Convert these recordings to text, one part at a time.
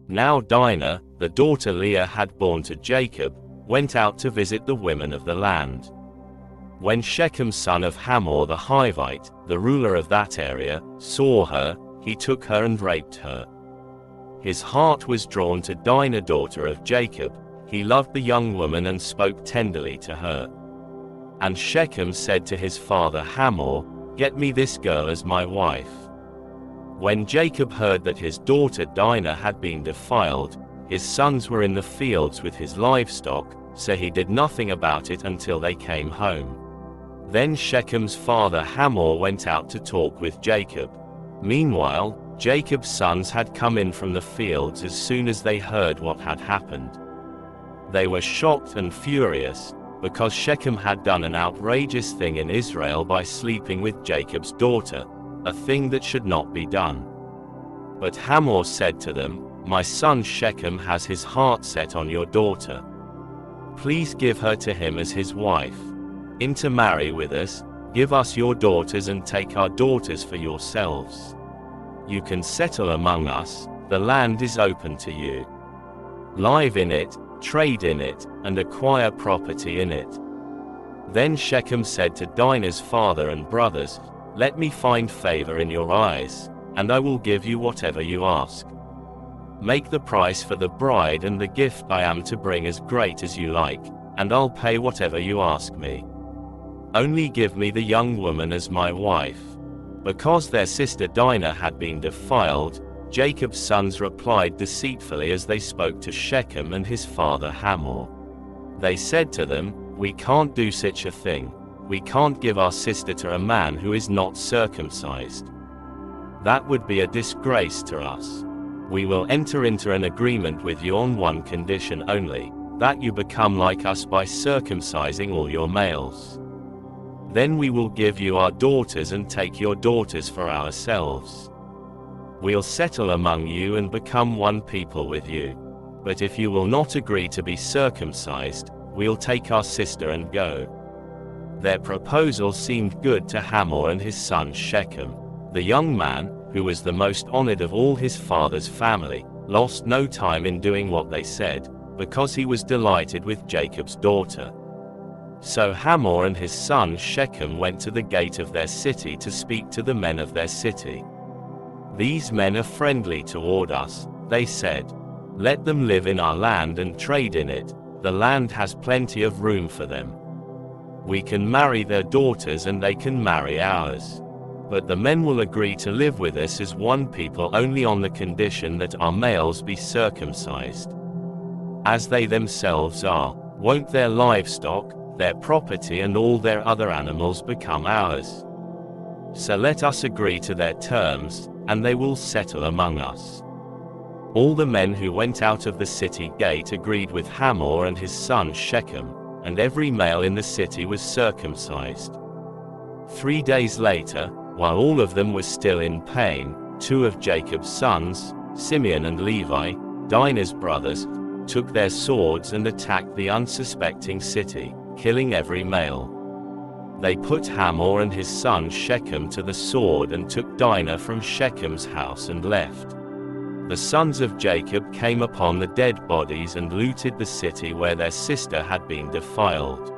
Now Dinah, the daughter Leah had borne to Jacob, went out to visit the women of the land. When Shechem son of Hamor the Hivite, the ruler of that area, saw her, he took her and raped her. His heart was drawn to Dinah daughter of Jacob, he loved the young woman and spoke tenderly to her. And Shechem said to his father Hamor, "Get me this girl as my wife." When Jacob heard that his daughter Dinah had been defiled, his sons were in the fields with his livestock, so he did nothing about it until they came home. Then Shechem's father Hamor went out to talk with Jacob. Meanwhile, Jacob's sons had come in from the fields as soon as they heard what had happened. They were shocked and furious, because Shechem had done an outrageous thing in Israel by sleeping with Jacob's daughter, a thing that should not be done. But Hamor said to them, "My son Shechem has his heart set on your daughter. Please give her to him as his wife. Intermarry with us, give us your daughters and take our daughters for yourselves. You can settle among us, the land is open to you. Live in it, trade in it, and acquire property in it." Then Shechem said to Dinah's father and brothers, "Let me find favor in your eyes, and I will give you whatever you ask. Make the price for the bride and the gift I am to bring as great as you like, and I'll pay whatever you ask me. Only give me the young woman as my wife." Because their sister Dinah had been defiled, Jacob's sons replied deceitfully as they spoke to Shechem and his father Hamor. They said to them, "We can't do such a thing. We can't give our sister to a man who is not circumcised. That would be a disgrace to us. We will enter into an agreement with you on one condition only, that you become like us by circumcising all your males. Then we will give you our daughters and take your daughters for ourselves. We'll settle among you and become one people with you. But if you will not agree to be circumcised, we'll take our sister and go." Their proposal seemed good to Hamor and his son Shechem. The young man, who was the most honored of all his father's family, lost no time in doing what they said, because he was delighted with Jacob's daughter. So Hamor and his son Shechem went to the gate of their city to speak to the men of their city. "These men are friendly toward us," they said. "Let them live in our land and trade in it, the land has plenty of room for them. We can marry their daughters and they can marry ours. But the men will agree to live with us as one people only on the condition that our males be circumcised. As they themselves are, won't their livestock, their property and all their other animals become ours? So let us agree to their terms, and they will settle among us." All the men who went out of the city gate agreed with Hamor and his son Shechem, and every male in the city was circumcised. 3 days later, while all of them were still in pain, 2 of Jacob's sons, Simeon and Levi, Dinah's brothers, took their swords and attacked the unsuspecting city, killing every male. They put Hamor and his son Shechem to the sword and took Dinah from Shechem's house and left. The sons of Jacob came upon the dead bodies and looted the city where their sister had been defiled.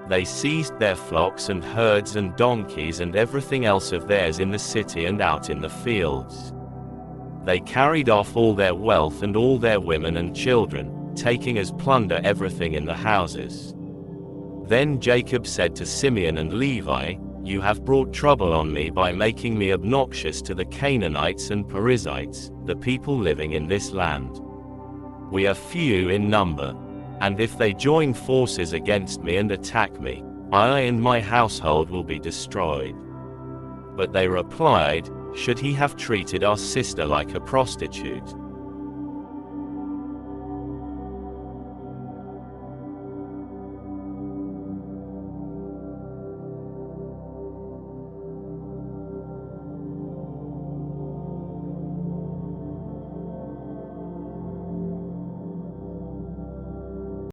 They seized their flocks and herds and donkeys and everything else of theirs in the city and out in the fields. They carried off all their wealth and all their women and children, taking as plunder everything in the houses. Then Jacob said to Simeon and Levi, "You have brought trouble on me by making me obnoxious to the Canaanites and Perizzites, the people living in this land. We are few in number, and if they join forces against me and attack me, I and my household will be destroyed." But they replied, "Should he have treated our sister like a prostitute?